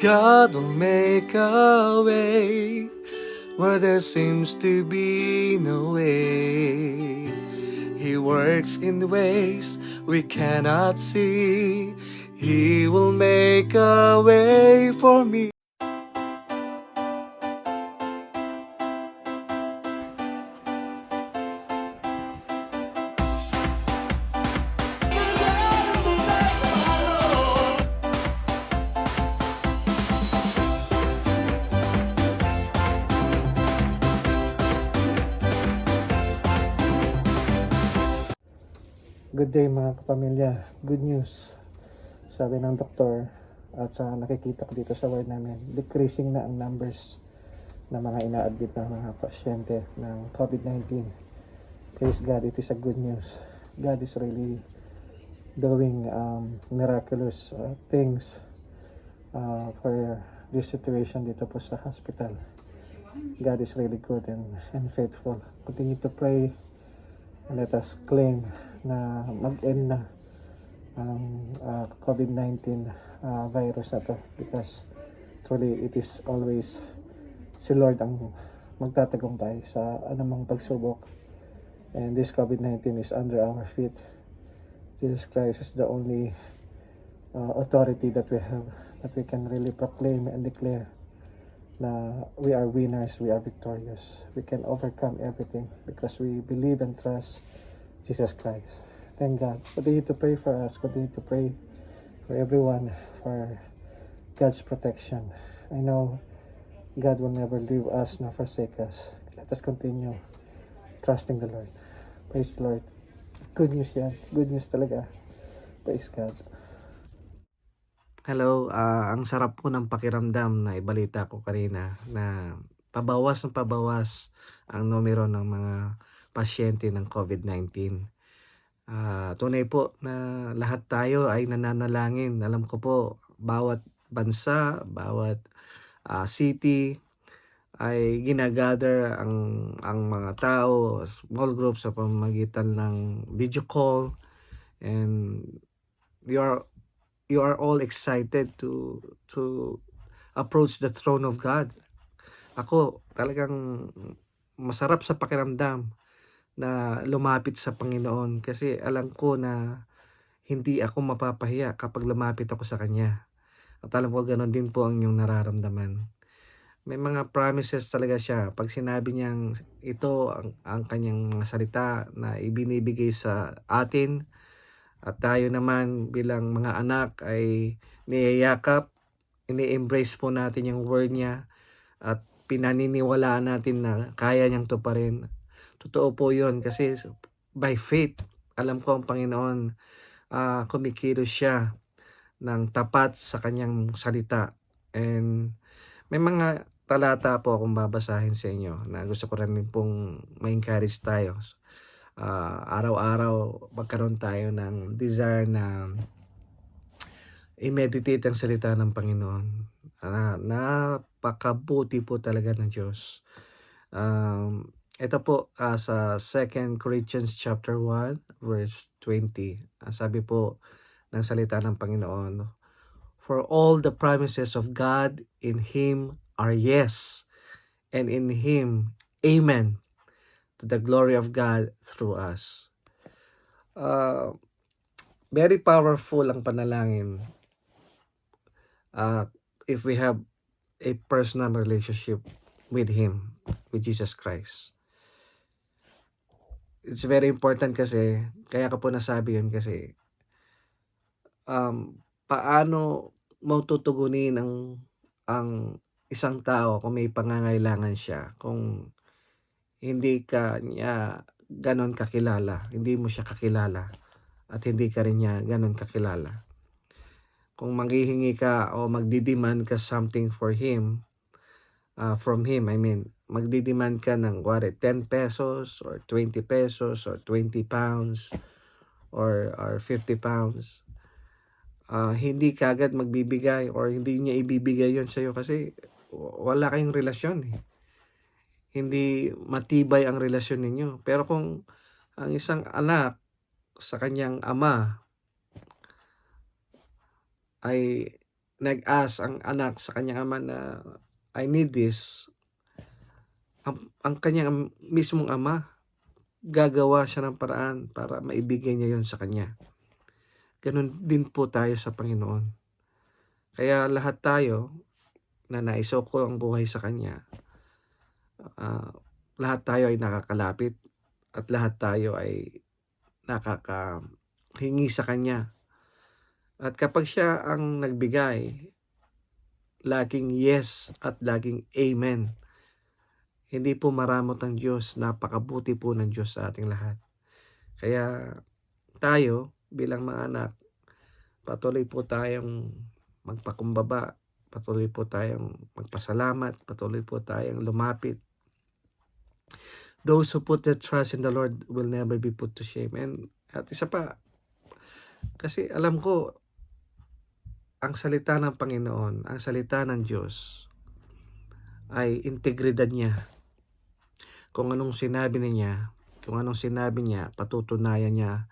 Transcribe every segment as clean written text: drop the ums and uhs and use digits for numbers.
God will make a way where there seems to be no way. He works in ways we cannot see. He will make a way for me. Good day mga kapamilya. Good news. Sabi ng doktor at sa nakikita ko dito sa ward namin, decreasing na ang numbers na mga ina-admit na mga pasyente ng COVID-19. Praise God, it is a good news. God is really doing miraculous things for this situation dito po sa hospital. God is really good and faithful. Continue to pray and let us claim na mag-end na ang COVID-19 virus na to, because truly it is always si Lord ang magtatagumpay sa anumang pagsubok, and this COVID-19 is under our feet. Jesus Christ is the only authority that we have, that we can really proclaim and declare na we are winners, we are victorious, we can overcome everything because we believe and trust Jesus Christ. Thank God. Continue to pray for us. Continue to pray for everyone, for God's protection. I know God will never leave us nor forsake us. Let us continue trusting the Lord. Praise the Lord. Good news yan. Good news talaga. Praise God. Hello, ang sarap po ng pakiramdam na ibalita ko kanina na pabawas ng pabawas ang numero ng mga pasyente ng COVID-19. Tunay po na lahat tayo ay nananalangin. Alam ko po, bawat bansa, bawat city ay ginagather ang mga tao, small groups sa pamamagitan ng video call, and you are all excited to approach the throne of God. Ako, talagang masarap sa pakiramdam na lumapit sa Panginoon kasi alam ko na hindi ako mapapahiya kapag lumapit ako sa Kanya. At alam ko ganoon din po ang inyong nararamdaman. May mga promises talaga siya. Pag sinabi niyang ito ang Kanyang mga salita na ibinibigay sa atin, at tayo naman bilang mga anak ay niyayakap, ini-embrace po natin yung word niya at pinaniniwalaan natin na kaya niyang tuparin. Totoo po yun kasi by faith, alam ko ang Panginoon kumikilos siya ng tapat sa kanyang salita. And may mga talata po akong babasahin sa inyo na gusto ko rin pong ma-encourage tayo. Araw-araw magkaroon tayo ng desire na i-meditate ang salita ng Panginoon. Napakabuti po talaga ng Diyos. Ito po sa 2 Corinthians chapter 1 verse 20. Sabi po ng salita ng Panginoon, "For all the promises of God in Him are yes, and in Him, amen, to the glory of God through us." Very powerful ang panalangin if we have a personal relationship with Him, with Jesus Christ. It's very important kasi, kaya ko po nasabi yun kasi, paano mo tutugunin ang isang tao kung may pangangailangan siya, kung hindi ka niya ganon kakilala, hindi mo siya kakilala, at hindi ka rin niya ganon kakilala. Kung manghihingi ka o magdidemand ka something for him, from him, I mean, magdidemand ka ng 10 pesos or 20 pesos or 20 pounds or 50 pounds, hindi kagad magbibigay or hindi niya ibibigay yon sa'yo kasi wala kayong relasyon eh. Hindi matibay ang relasyon ninyo. Pero kung ang isang anak sa kanyang ama ay nag-ask ang anak sa kanyang ama na, "I need this," ang kanyang mismong ama, gagawa siya ng paraan para maibigay niya yon sa kanya. Gano'n din po tayo sa Panginoon. Kaya lahat tayo na naisoko ang buhay sa Kanya, ah, lahat tayo ay nakakalapit at lahat tayo ay nakakahingi sa Kanya. At kapag siya ang nagbigay, laging yes at laging amen. Hindi po maramot ang Diyos, napakabuti po ng Diyos sa ating lahat. Kaya tayo bilang mga anak, patuloy po tayong magpakumbaba, patuloy po tayong magpasalamat, patuloy po tayong lumapit. Those who put their trust in the Lord will never be put to shame. And at isa pa, kasi alam ko, ang salita ng Panginoon, ang salita ng Diyos, ay integridad niya. Kung anong sinabi niya, patutunayan niya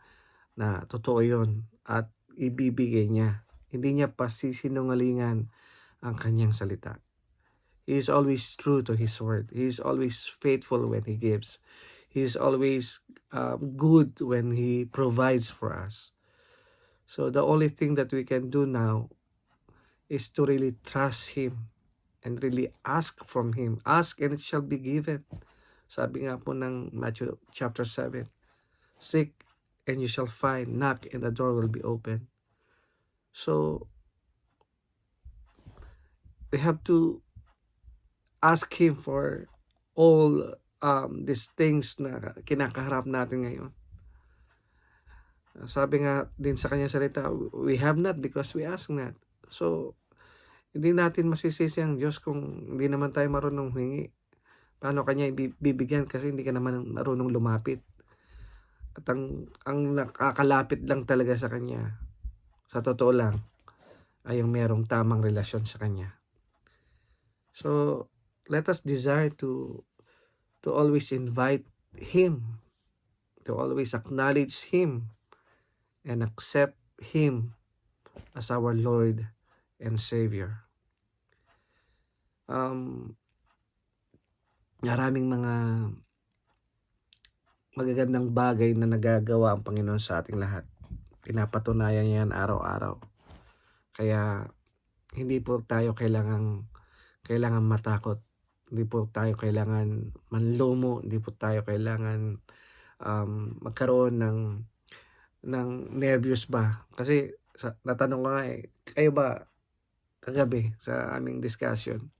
na totoo yun at ibibigay niya. Hindi niya pasisinungalingan ang kanyang salita. He is always true to His word. He is always faithful when He gives. He is always good when He provides for us. So the only thing that we can do now is to really trust Him and really ask from Him. Ask and it shall be given. Sabi nga po ng Matthew chapter 7, seek and you shall find, knock and the door will be open. So we have to ask Him for all these things na kinakaharap natin ngayon. Sabi nga din sa kanyang salita, we have not because we ask not. So, hindi natin masisisi ang Diyos kung hindi naman tayo marunong humingi. Paano kanya ibibigyan kasi hindi ka naman marunong lumapit. At ang nakakalapit lang talaga sa kanya, sa totoo lang, ay yung merong tamang relasyon sa kanya. So, let us desire to always invite Him, to always acknowledge Him, and accept Him as our Lord and Savior. Maraming mga magagandang bagay na nagagawa ang Panginoon sa ating lahat. Pinapatunayan niya yan araw-araw. Kaya hindi po tayo kailangan matakot. Hindi po tayo kailangan manlumo. Hindi po tayo kailangan magkaroon ng nervyos ba. Kasi natanong ko nga kayo ba kagabi sa aming discussion,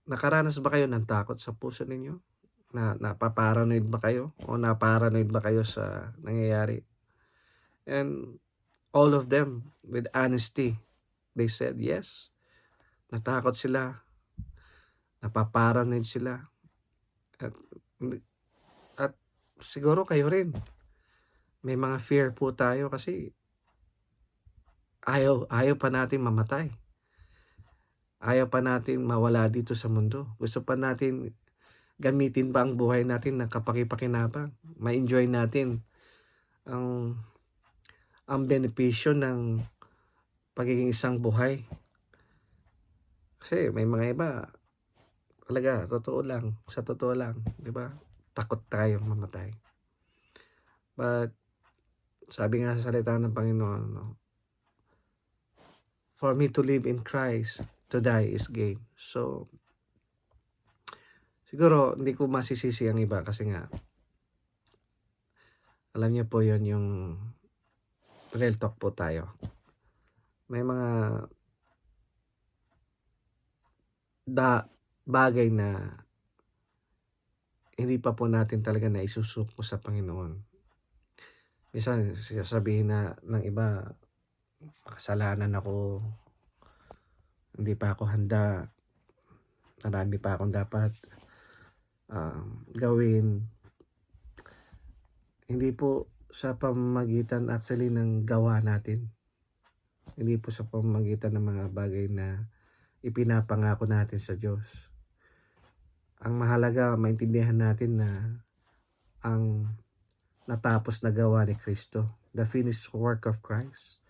nakaranas ba kayo ng takot sa puso ninyo? Napaparanoid ba kayo? O naparanoid ba kayo sa nangyayari? And all of them, with honesty, they said yes. Natakot sila. Napaparanoid sila. At siguro kayo rin. May mga fear po tayo kasi ayaw pa natin mamatay. Ayaw pa natin mawala dito sa mundo. Gusto pa natin gamitin pa ang buhay natin ng kapaki-pakinabang. Ma-enjoy natin ang benepisyo ng pagiging isang buhay. Kasi may mga iba, talaga, sa totoo lang, di ba? Takot tayong mamatay. But, sabi nga sa salita ng Panginoon, for me to live in Christ, to die is gain. So, siguro, hindi ko masisisi ang iba kasi nga, alam niyo po yon yung real talk po tayo. May mga bagay na hindi pa po natin talaga na isusuko sa Panginoon. Minsan, sasabihin na ng iba, kasalanan ako, hindi pa ako handa, marami pa akong dapat gawin. Hindi po sa pamamagitan actually ng gawa natin. Hindi po sa pamamagitan ng mga bagay na ipinapangako natin sa Diyos. Ang mahalaga, maintindihan natin na ang natapos na gawa ni Kristo, the finished work of Christ,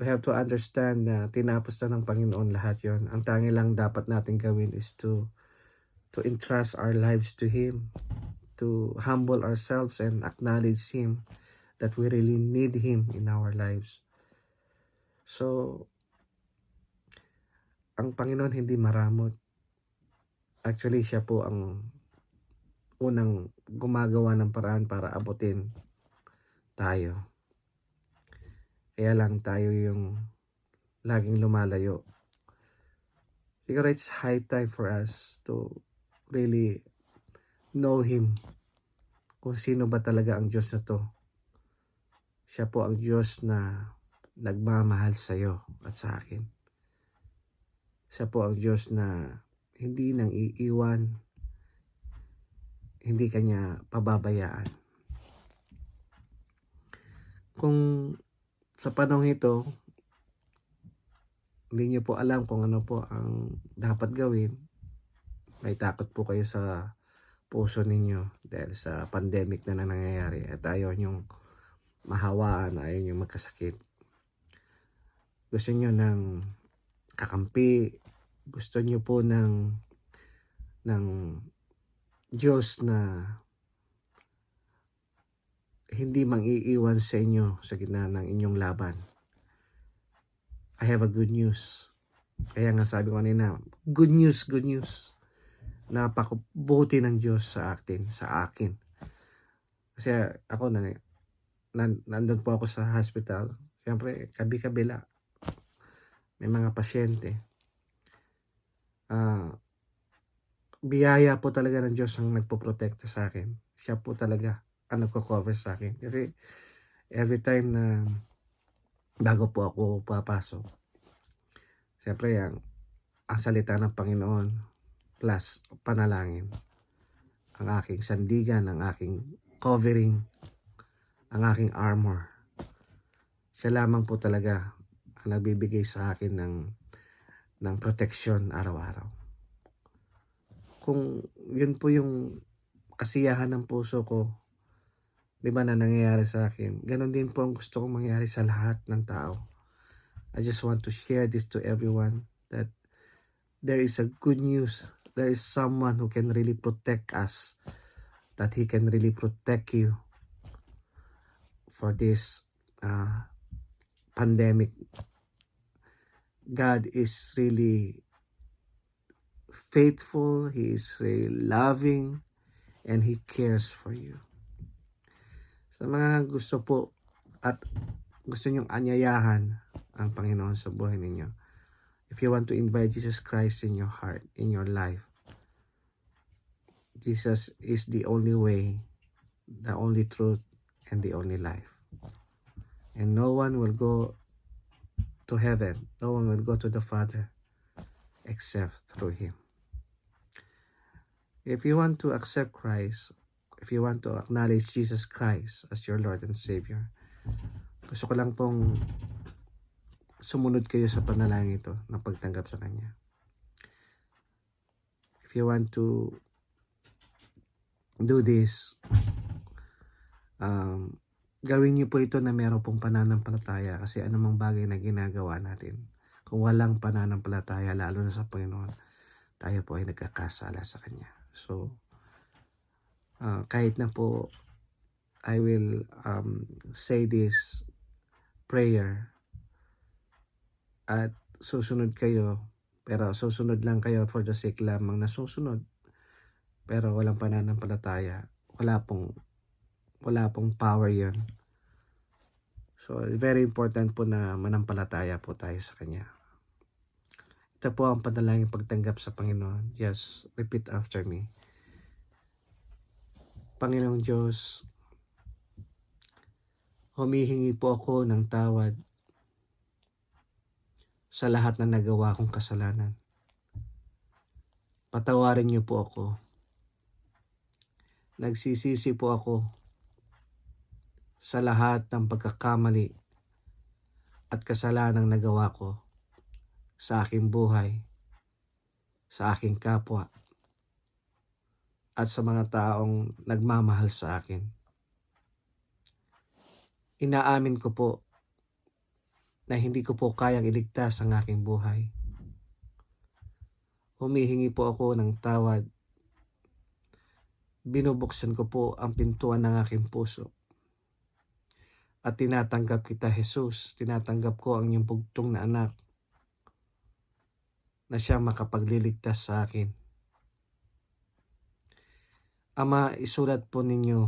We have to understand na tinapos na ng Panginoon lahat yon. Ang tangi lang dapat natin gawin is to entrust our lives to Him, to humble ourselves and acknowledge Him that we really need Him in our lives. So, ang Panginoon hindi maramot. Actually, siya po ang unang gumagawa ng paraan para abutin tayo. Kaya lang tayo yung laging lumalayo. Siguro it's high time for us to really know Him. Kung sino ba talaga ang Diyos na to. Siya po ang Diyos na nagmamahal sa iyo at sa akin. Siya po ang Diyos na hindi nang iiwan, hindi kanya pababayaan. Kung sa panahon ito, hindi niyo po alam kung ano po ang dapat gawin, may takot po kayo sa puso ninyo dahil sa pandemic na nangyayari at ayaw niyong mahawaan, ayaw niyong magkasakit. Gusto niyo ng kakampi, gusto niyo po ng Diyos na hindi mang-iiwan sa inyo sa gitna ng inyong laban. I have a good news. Kaya nga sabi ko kanina, good news, good news. Napakabuti ng Diyos sa akin. Kasi ako nandun po ako sa hospital. Siyempre, kabi-kabila. May mga pasyente. Biyaya po talaga ng Diyos ang nagpoprotekta sa akin. Siya po talaga ang nagko-cover sa akin. Kasi every time na bago po ako papasok, siyempre ang salita ng Panginoon plus panalangin, ang aking sandigan, ang aking covering, ang aking armor. Siya lamang po talaga ang nagbibigay sa akin ng protection araw-araw. Kung yun po yung kasiyahan ng puso ko, di ba, na nangyayari sa akin, ganon din po ang gusto kong mangyari sa lahat ng tao. I just want to share this to everyone that there is a good news. There is someone who can really protect us, that He can really protect you for this pandemic. God is really faithful, He is really loving, and He cares for you. Sa mga gusto po at gusto nyong anyayahan ang Panginoon sa buhay ninyo, if you want to invite Jesus Christ in your heart, in your life, Jesus is the only way, the only truth, and the only life. And no one will go to heaven, no one will go to the Father except through Him. If you want to accept Christ, if you want to acknowledge Jesus Christ as your Lord and Savior, gusto ko lang pong sumunod kayo sa panalangin ito na pagtanggap sa Kanya. If you want to do this, gawin niyo po ito na meron pong pananampalataya, kasi anumang bagay na ginagawa natin, kung walang pananampalataya, lalo na sa Panginoon, tayo po ay nagkakasala sa Kanya. So, kahit na po I will say this prayer at susunod kayo, pero susunod lang kayo for the sake lamang na susunod, pero walang pananampalataya, wala pong power yon. So, very important po na manampalataya po tayo sa Kanya. Ito po ang panalangin pagtanggap sa Panginoon. Just repeat after me. Panginoong Diyos, humihingi po ako ng tawad sa lahat na nagawa kong kasalanan. Patawarin niyo po ako. Nagsisisi po ako sa lahat ng pagkakamali at kasalanang nagawa ko sa aking buhay, sa aking kapwa, at sa mga taong nagmamahal sa akin. Inaamin ko po na hindi ko po kayang iligtas ang aking buhay. Humihingi po ako ng tawad. Binubuksan ko po ang pintuan ng aking puso. At tinatanggap kita, Jesus. Tinatanggap ko ang iyong bugtong na anak na siya makapagliligtas sa akin. Ama, isulat po ninyo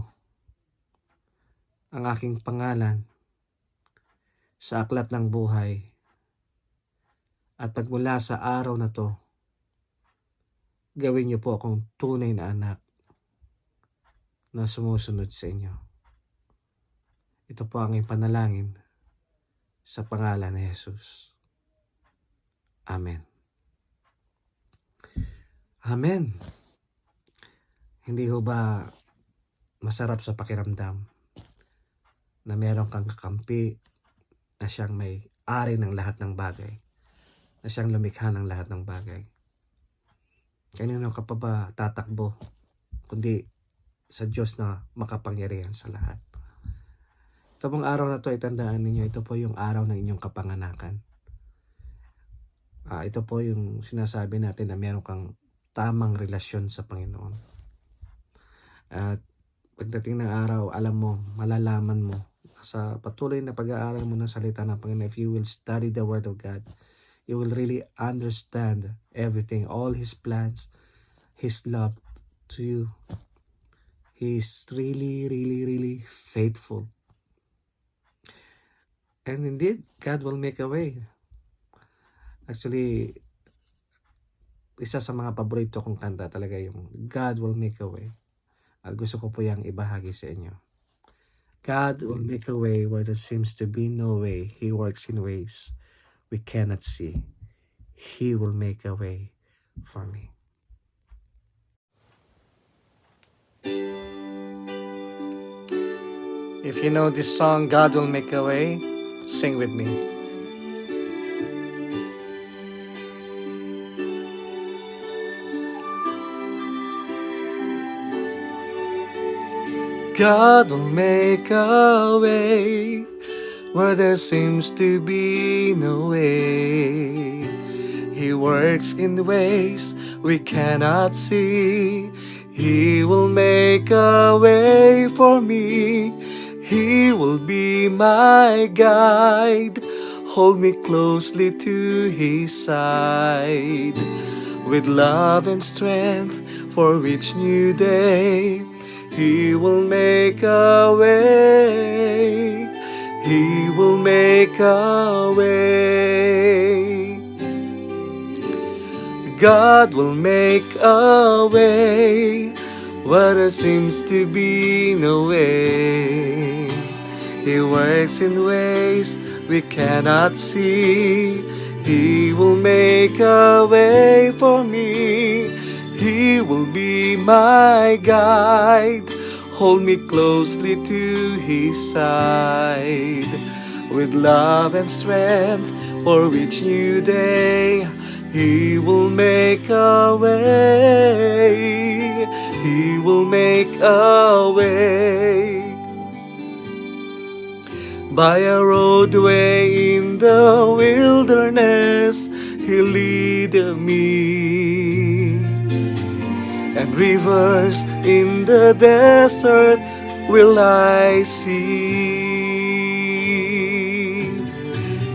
ang aking pangalan sa aklat ng buhay. At pagmula sa araw na to, gawin niyo po akong tunay na anak na sumusunod sa inyo. Ito po ang ipanalangin sa pangalan ni Jesus. Amen. Amen. Hindi ho ba masarap sa pakiramdam na meron kang kakampi na siyang may ari ng lahat ng bagay, na siyang lumikha ng lahat ng bagay? Kanino ka pa ba tatakbo kundi sa Diyos na makapangyarihan sa lahat? Ito pong araw na to ay tandaan ninyo, ito po yung araw ng inyong kapanganakan. Ito po yung sinasabi natin na meron kang tamang relasyon sa Panginoon. At pagdating ng araw, alam mo, malalaman mo sa patuloy na pag-aaral mo ng salita ng Panginoon, if you will study the Word of God, you will really understand everything, all His plans, His love to you. He is really, really, really faithful. And indeed, God will make a way. Actually, isa sa mga paborito kong kanta talaga yung God will make a way. At gusto ko po yung ibahagi sa inyo. God will make a way where there seems to be no way. He works in ways we cannot see. He will make a way for me. If you know this song, God Will Make a Way, sing with me. God will make a way where there seems to be no way. He works in ways we cannot see. He will make a way for me. He will be my guide. Hold me closely to His side. With love and strength for each new day, He will make a way. He will make a way. God will make a way where there seems to be no way. He works in ways we cannot see. He will make a way for me. He will be my guide. Hold me closely to His side. With love and strength for each new day, He will make a way. He will make a way. By a roadway in the wilderness, He'll lead me. And rivers in the desert will I see.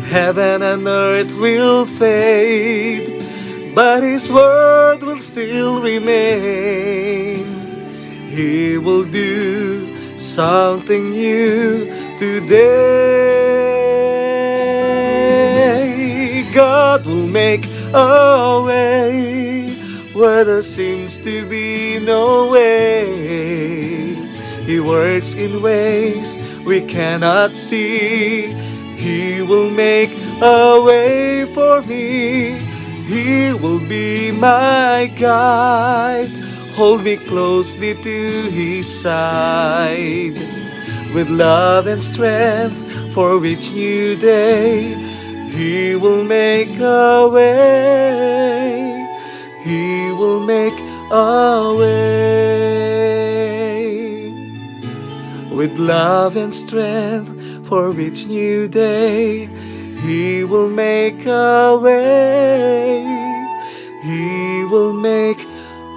Heaven and earth will fade, but His word will still remain. He will do something new today. God will make a way where there seems to be no way. He works in ways we cannot see. He will make a way for me. He will be my guide. Hold me closely to His side. With love and strength for each new day, He will make a way. He will make a way. With love and strength for each new day, He will make a way. He will make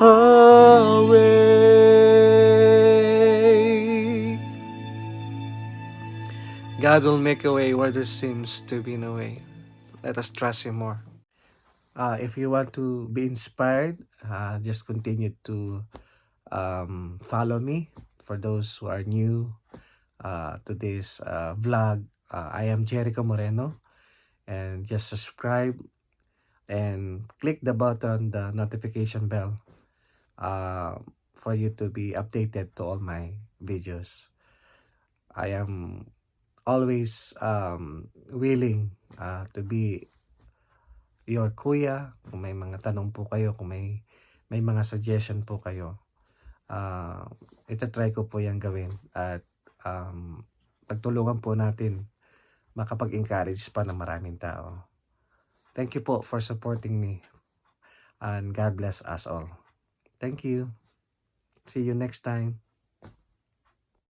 a way. God will make a way where there seems to be no way. Let us trust Him more. If you want to be inspired, just continue to follow me. For those who are new to this vlog, I am Jericho Moreno, and just subscribe and click the button, the notification bell, for you to be updated to all my videos. I am always willing to be your kuya. Kung may mga tanong po kayo, kung may mga suggestion po kayo, itatry ko po yan gawin, at pagtulungan po natin makapag-encourage pa ng maraming tao. Thank you po for supporting me, and God bless us all. Thank you. See you next time.